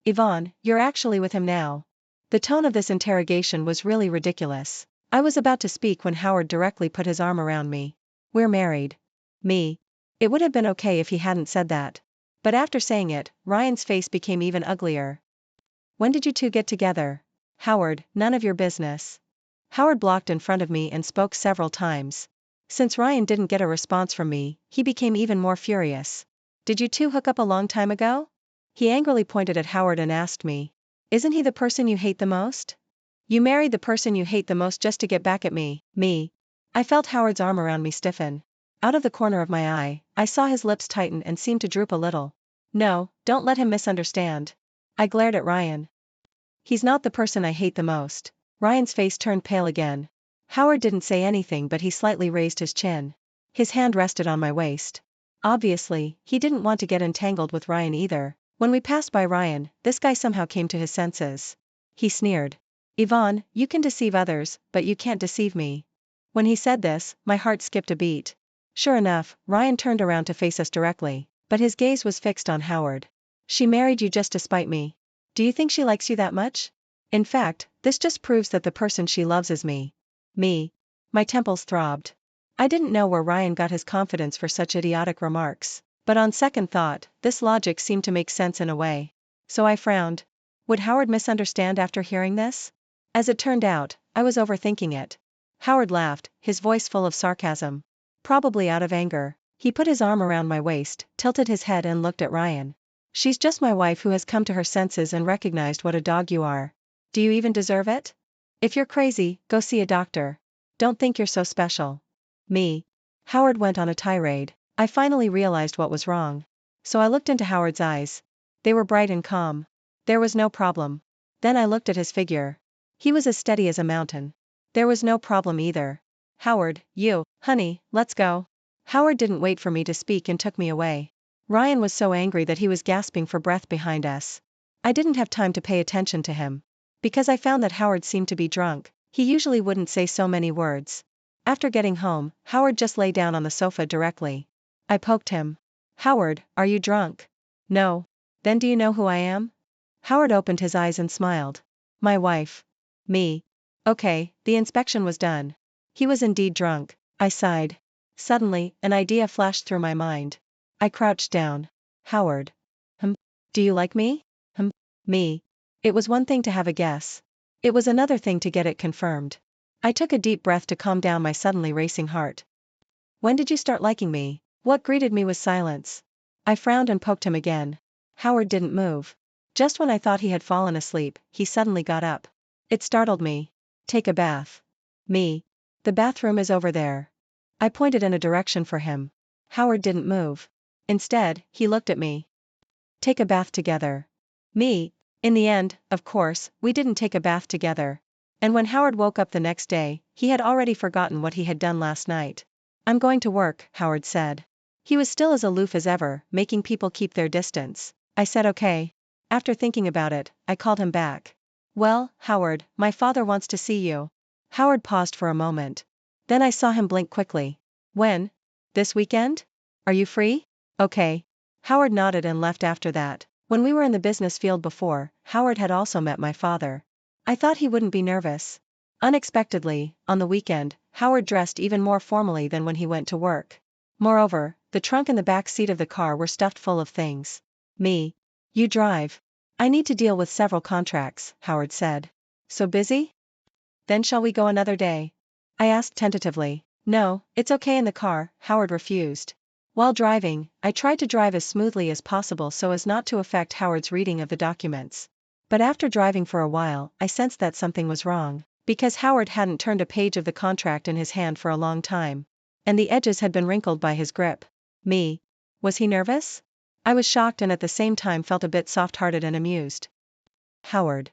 Yvonne, you're actually with him now. The tone of this interrogation was really ridiculous. I was about to speak when Howard directly put his arm around me. We're married. Me. It would have been okay if he hadn't said that. But after saying it, Ryan's face became even uglier. When did you two get together? Howard, none of your business. Howard blocked in front of me and spoke several times. Since Ryan didn't get a response from me, he became even more furious. Did you two hook up a long time ago? He angrily pointed at Howard and asked me. Isn't he the person you hate the most? You married the person you hate the most just to get back at me. Me. I felt Howard's arm around me stiffen. Out of the corner of my eye, I saw his lips tighten and seem to droop a little. No, don't let him misunderstand. I glared at Ryan. He's not the person I hate the most. Ryan's face turned pale again. Howard didn't say anything, but he slightly raised his chin. His hand rested on my waist. Obviously, he didn't want to get entangled with Ryan either. When we passed by Ryan, this guy somehow came to his senses. He sneered. Yvonne, you can deceive others, but you can't deceive me. When he said this, my heart skipped a beat. Sure enough, Ryan turned around to face us directly, but his gaze was fixed on Howard. She married you just to spite me. Do you think she likes you that much? In fact, this just proves that the person she loves is me. Me. My temples throbbed. I didn't know where Ryan got his confidence for such idiotic remarks, but on second thought, this logic seemed to make sense in a way. So I frowned. Would Howard misunderstand after hearing this? As it turned out, I was overthinking it. Howard laughed, his voice full of sarcasm. Probably out of anger. He put his arm around my waist, tilted his head and looked at Ryan. She's just my wife who has come to her senses and recognized what a dog you are. Do you even deserve it? If you're crazy, go see a doctor. Don't think you're so special. Me. Howard went on a tirade. I finally realized what was wrong. So I looked into Howard's eyes. They were bright and calm. There was no problem. Then I looked at his figure. He was as steady as a mountain. There was no problem either. Howard, honey, let's go. Howard didn't wait for me to speak and took me away. Ryan was so angry that he was gasping for breath behind us. I didn't have time to pay attention to him. Because I found that Howard seemed to be drunk, he usually wouldn't say so many words. After getting home, Howard just lay down on the sofa directly. I poked him. Howard, are you drunk? No. Then do you know who I am? Howard opened his eyes and smiled. My wife. Me. Okay, the inspection was done. He was indeed drunk. I sighed. Suddenly, an idea flashed through my mind. I crouched down. Howard. Do you like me? Me. It was one thing to have a guess. It was another thing to get it confirmed. I took a deep breath to calm down my suddenly racing heart. When did you start liking me? What greeted me was silence. I frowned and poked him again. Howard didn't move. Just when I thought he had fallen asleep, he suddenly got up. It startled me. Take a bath. Me. The bathroom is over there. I pointed in a direction for him. Howard didn't move. Instead, he looked at me. Take a bath together. Me. In the end, of course, we didn't take a bath together. And when Howard woke up the next day, he had already forgotten what he had done last night. I'm going to work, Howard said. He was still as aloof as ever, making people keep their distance. I said okay. After thinking about it, I called him back. Well, Howard, my father wants to see you. Howard paused for a moment. Then I saw him blink quickly. When? This weekend? Are you free? Okay. Howard nodded and left after that. When we were in the business field before, Howard had also met my father. I thought he wouldn't be nervous. Unexpectedly, on the weekend, Howard dressed even more formally than when he went to work. Moreover, the trunk and the back seat of the car were stuffed full of things. Me. You drive. I need to deal with several contracts, Howard said. So busy? Then shall we go another day? I asked tentatively. No, it's okay in the car, Howard refused. While driving, I tried to drive as smoothly as possible so as not to affect Howard's reading of the documents. But after driving for a while, I sensed that something was wrong. Because Howard hadn't turned a page of the contract in his hand for a long time. And the edges had been wrinkled by his grip. Me? Was he nervous? I was shocked and at the same time felt a bit soft-hearted and amused. Howard.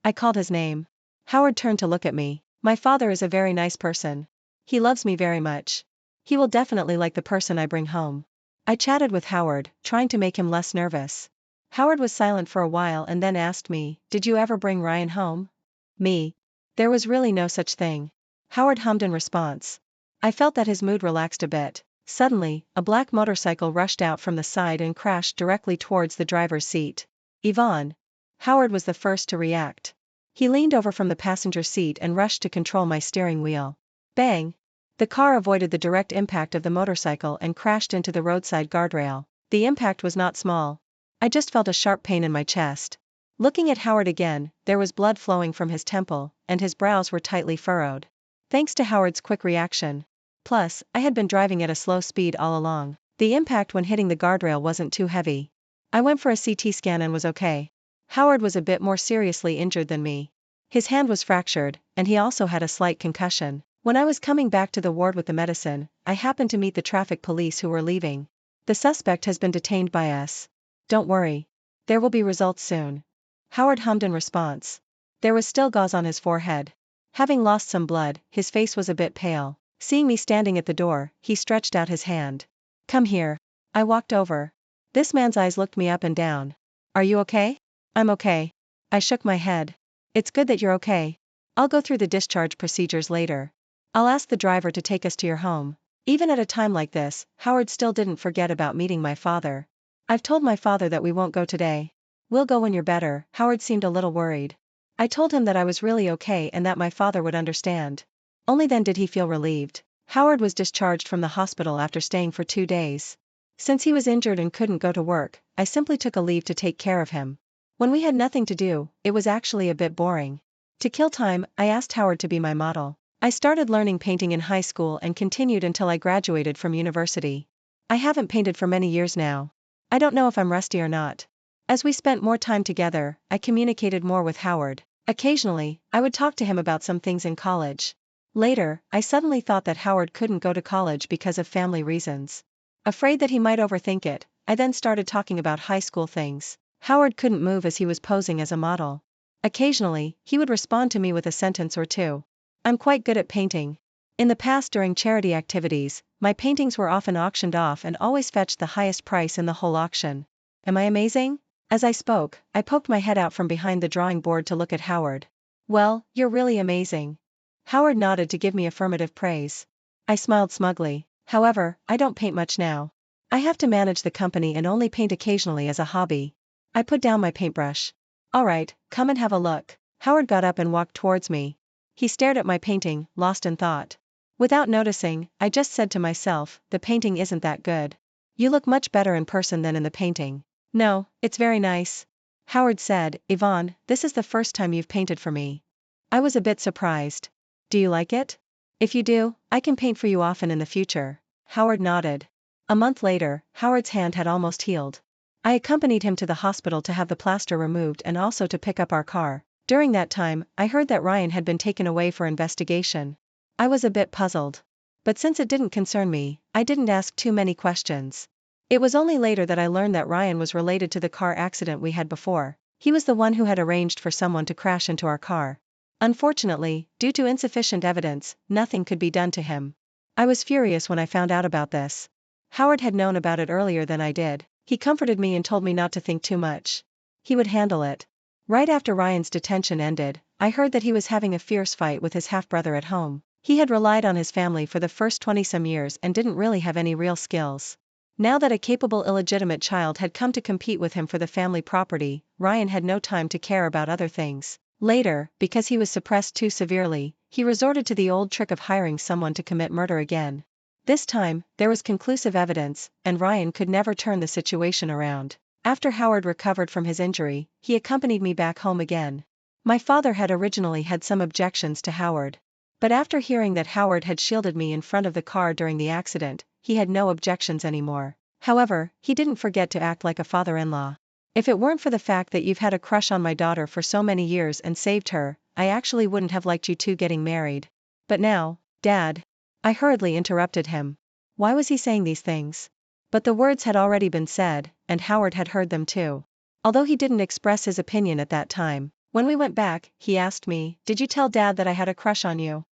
I called his name. Howard turned to look at me. My father is a very nice person. He loves me very much. He will definitely like the person I bring home. I chatted with Howard, trying to make him less nervous. Howard was silent for a while and then asked me, "Did you ever bring Ryan home?" Me? There was really no such thing. Howard hummed in response. I felt that his mood relaxed a bit. Suddenly, a black motorcycle rushed out from the side and crashed directly towards the driver's seat. Yvonne. Howard was the first to react. He leaned over from the passenger seat and rushed to control my steering wheel. Bang! The car avoided the direct impact of the motorcycle and crashed into the roadside guardrail. The impact was not small. I just felt a sharp pain in my chest. Looking at Howard again, there was blood flowing from his temple, and his brows were tightly furrowed. Thanks to Howard's quick reaction. Plus, I had been driving at a slow speed all along. The impact when hitting the guardrail wasn't too heavy. I went for a CT scan and was okay. Howard was a bit more seriously injured than me. His hand was fractured, and he also had a slight concussion. When I was coming back to the ward with the medicine, I happened to meet the traffic police who were leaving. The suspect has been detained by us. Don't worry. There will be results soon. Howard hummed in response. There was still gauze on his forehead. Having lost some blood, his face was a bit pale. Seeing me standing at the door, he stretched out his hand. Come here. I walked over. This man's eyes looked me up and down. Are you okay? I'm okay. I shook my head. It's good that you're okay. I'll go through the discharge procedures later. I'll ask the driver to take us to your home. Even at a time like this, Howard still didn't forget about meeting my father. I've told my father that we won't go today. We'll go when you're better. Howard seemed a little worried. I told him that I was really okay and that my father would understand. Only then did he feel relieved. Howard was discharged from the hospital after staying for 2 days. Since he was injured and couldn't go to work, I simply took a leave to take care of him. When we had nothing to do, it was actually a bit boring. To kill time, I asked Howard to be my model. I started learning painting in high school and continued until I graduated from university. I haven't painted for many years now. I don't know if I'm rusty or not. As we spent more time together, I communicated more with Howard. Occasionally, I would talk to him about some things in college. Later, I suddenly thought that Howard couldn't go to college because of family reasons. Afraid that he might overthink it, I then started talking about high school things. Howard couldn't move as he was posing as a model. Occasionally, he would respond to me with a sentence or two. I'm quite good at painting. In the past during charity activities, my paintings were often auctioned off and always fetched the highest price in the whole auction. Am I amazing? As I spoke, I poked my head out from behind the drawing board to look at Howard. Well, you're really amazing. Howard nodded to give me affirmative praise. I smiled smugly. However, I don't paint much now. I have to manage the company and only paint occasionally as a hobby. I put down my paintbrush. All right, come and have a look. Howard got up and walked towards me. He stared at my painting, lost in thought. Without noticing, I just said to myself, the painting isn't that good. You look much better in person than in the painting. No, it's very nice. Howard said, Yvonne, this is the first time you've painted for me. I was a bit surprised. Do you like it? If you do, I can paint for you often in the future. Howard nodded. A month later, Howard's hand had almost healed. I accompanied him to the hospital to have the plaster removed and also to pick up our car. During that time, I heard that Ryan had been taken away for investigation. I was a bit puzzled. But since it didn't concern me, I didn't ask too many questions. It was only later that I learned that Ryan was related to the car accident we had before. He was the one who had arranged for someone to crash into our car. Unfortunately, due to insufficient evidence, nothing could be done to him. I was furious when I found out about this. Howard had known about it earlier than I did. He comforted me and told me not to think too much. He would handle it. Right after Ryan's detention ended, I heard that he was having a fierce fight with his half-brother at home. He had relied on his family for the first 20-some years and didn't really have any real skills. Now that a capable illegitimate child had come to compete with him for the family property, Ryan had no time to care about other things. Later, because he was suppressed too severely, he resorted to the old trick of hiring someone to commit murder again. This time, there was conclusive evidence, and Ryan could never turn the situation around. After Howard recovered from his injury, he accompanied me back home again. My father had originally had some objections to Howard. But after hearing that Howard had shielded me in front of the car during the accident, he had no objections anymore. However, he didn't forget to act like a father-in-law. If it weren't for the fact that you've had a crush on my daughter for so many years and saved her, I actually wouldn't have liked you two getting married. But now, Dad. I hurriedly interrupted him. Why was he saying these things? But the words had already been said, and Howard had heard them too. Although he didn't express his opinion at that time, when we went back, he asked me, "Did you tell Dad that I had a crush on you?"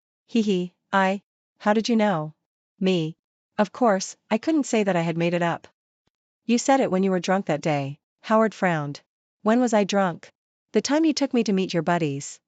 How did you know? Me. Of course, I couldn't say that I had made it up. You said it when you were drunk that day. Howard frowned. When was I drunk? The time you took me to meet your buddies.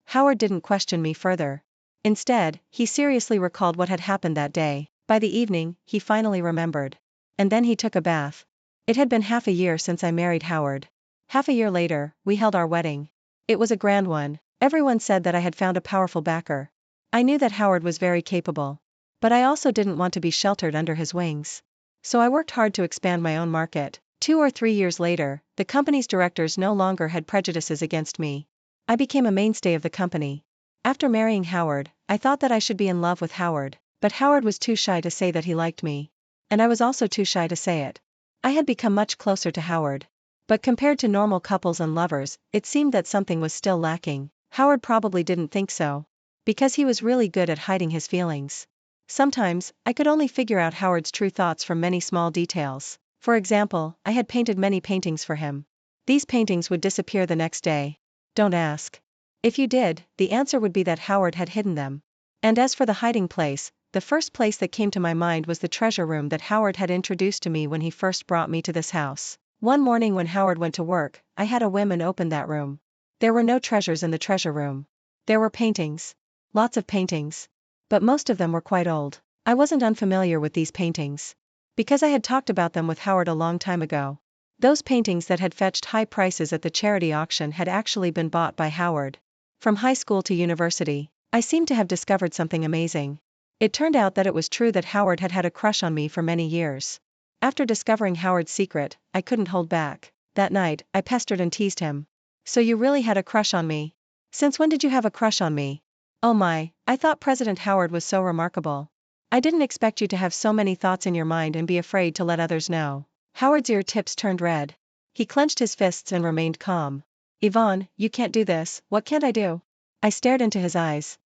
Howard didn't question me further. Instead, he seriously recalled what had happened that day. By the evening, he finally remembered. And then he took a bath. It had been half a year since I married Howard. Half a year later, we held our wedding. It was a grand one. Everyone said that I had found a powerful backer. I knew that Howard was very capable. But I also didn't want to be sheltered under his wings. So I worked hard to expand my own market. 2 or 3 years later, the company's directors no longer had prejudices against me. I became a mainstay of the company. After marrying Howard, I thought that I should be in love with Howard, but Howard was too shy to say that he liked me. And I was also too shy to say it. I had become much closer to Howard. But compared to normal couples and lovers, it seemed that something was still lacking. Howard probably didn't think so. Because he was really good at hiding his feelings. Sometimes, I could only figure out Howard's true thoughts from many small details. For example, I had painted many paintings for him. These paintings would disappear the next day. Don't ask. If you did, the answer would be that Howard had hidden them. And as for the hiding place, the first place that came to my mind was the treasure room that Howard had introduced to me when he first brought me to this house. One morning when Howard went to work, I had a whim and opened that room. There were no treasures in the treasure room. There were paintings. Lots of paintings. But most of them were quite old. I wasn't unfamiliar with these paintings. Because I had talked about them with Howard a long time ago. Those paintings that had fetched high prices at the charity auction had actually been bought by Howard. From high school to university, I seemed to have discovered something amazing. It turned out that it was true that Howard had had a crush on me for many years. After discovering Howard's secret, I couldn't hold back. That night, I pestered and teased him. So you really had a crush on me? Since when did you have a crush on me? Oh my, I thought President Howard was so remarkable. I didn't expect you to have so many thoughts in your mind and be afraid to let others know. Howard's ear tips turned red. He clenched his fists and remained calm. Yvonne, you can't do this. What can't I do? I stared into his eyes.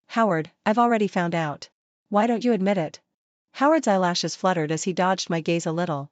Howard, I've already found out. Why don't you admit it? Howard's eyelashes fluttered as he dodged my gaze a little.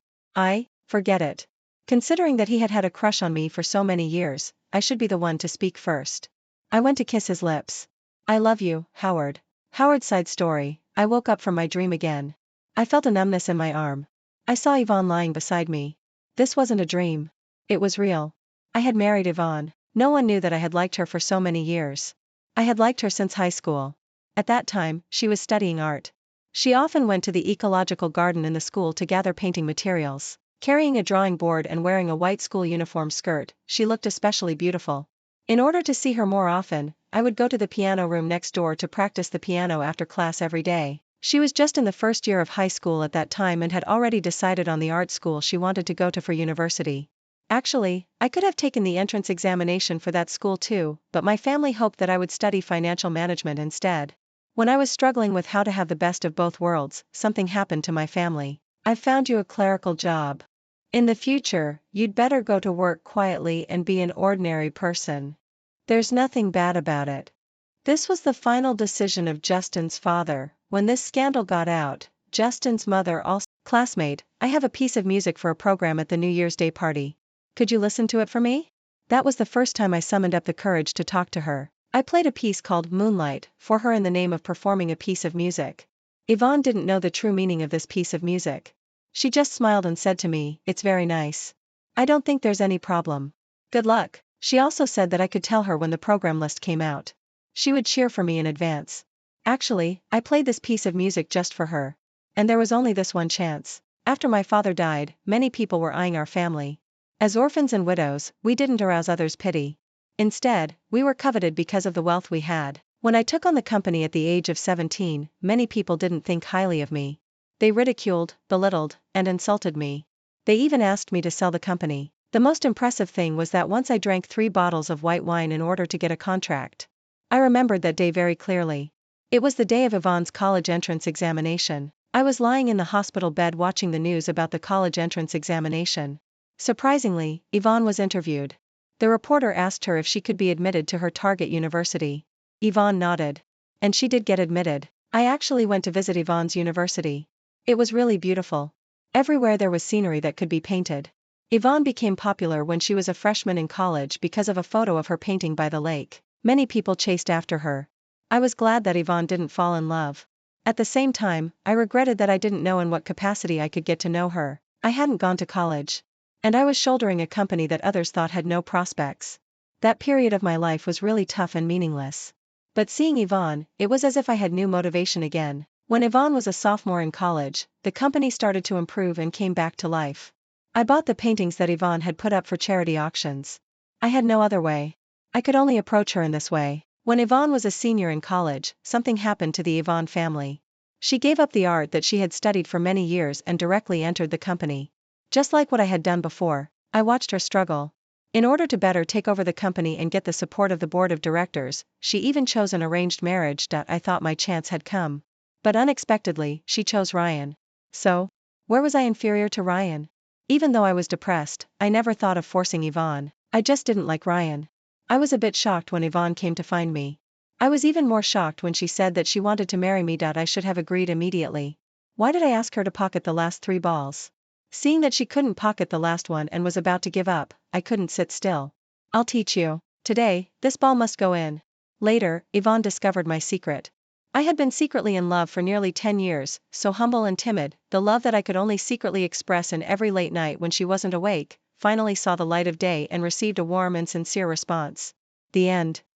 Forget it. Considering that he had had a crush on me for so many years, I should be the one to speak first. I went to kiss his lips. I love you, Howard. Howard's side story. I woke up from my dream again. I felt a numbness in my arm. I saw Yvonne lying beside me. This wasn't a dream. It was real. I had married Yvonne. No one knew that I had liked her for so many years. I had liked her since high school. At that time, she was studying art. She often went to the ecological garden in the school to gather painting materials. Carrying a drawing board and wearing a white school uniform skirt, she looked especially beautiful. In order to see her more often, I would go to the piano room next door to practice the piano after class every day. She was just in the first year of high school at that time and had already decided on the art school she wanted to go to for university. Actually, I could have taken the entrance examination for that school too, but my family hoped that I would study financial management instead. When I was struggling with how to have the best of both worlds, something happened to my family. I've found you a clerical job. In the future, you'd better go to work quietly and be an ordinary person. There's nothing bad about it. This was the final decision of Justin's father. When this scandal got out, Justin's mother also. Classmate, I have a piece of music for a program at the New Year's Day party. Could you listen to it for me? That was the first time I summoned up the courage to talk to her. I played a piece called Moonlight for her in the name of performing a piece of music. Yvonne didn't know the true meaning of this piece of music. She just smiled and said to me, "It's very nice. I don't think there's any problem. Good luck." She also said that I could tell her when the program list came out. She would cheer for me in advance. Actually, I played this piece of music just for her. And there was only this one chance. After my father died, many people were eyeing our family. As orphans and widows, we didn't arouse others' pity. Instead, we were coveted because of the wealth we had. When I took on the company at the age of 17, many people didn't think highly of me. They ridiculed, belittled, and insulted me. They even asked me to sell the company. The most impressive thing was that once I drank 3 bottles of white wine in order to get a contract. I remembered that day very clearly. It was the day of Yvonne's college entrance examination. I was lying in the hospital bed watching the news about the college entrance examination. Surprisingly, Yvonne was interviewed. The reporter asked her if she could be admitted to her target university. Yvonne nodded. And she did get admitted. I actually went to visit Yvonne's university. It was really beautiful. Everywhere there was scenery that could be painted. Yvonne became popular when she was a freshman in college because of a photo of her painting by the lake. Many people chased after her. I was glad that Yvonne didn't fall in love. At the same time, I regretted that I didn't know in what capacity I could get to know her. I hadn't gone to college. And I was shouldering a company that others thought had no prospects. That period of my life was really tough and meaningless. But seeing Yvonne, it was as if I had new motivation again. When Yvonne was a sophomore in college, the company started to improve and came back to life. I bought the paintings that Yvonne had put up for charity auctions. I had no other way. I could only approach her in this way. When Yvonne was a senior in college, something happened to the Yvonne family. She gave up the art that she had studied for many years and directly entered the company. Just like what I had done before, I watched her struggle. In order to better take over the company and get the support of the board of directors, she even chose an arranged marriage. I thought my chance had come. But unexpectedly, she chose Ryan. So, where was I inferior to Ryan? Even though I was depressed, I never thought of forcing Yvonne. I just didn't like Ryan. I was a bit shocked when Yvonne came to find me. I was even more shocked when she said that she wanted to marry me. I should have agreed immediately. Why did I ask her to pocket the last 3 balls? Seeing that she couldn't pocket the last one and was about to give up, I couldn't sit still. I'll teach you. Today, this ball must go in. Later, Yvonne discovered my secret. I had been secretly in love for nearly 10 years, so humble and timid, the love that I could only secretly express in every late night when she wasn't awake, finally saw the light of day and received a warm and sincere response. The end.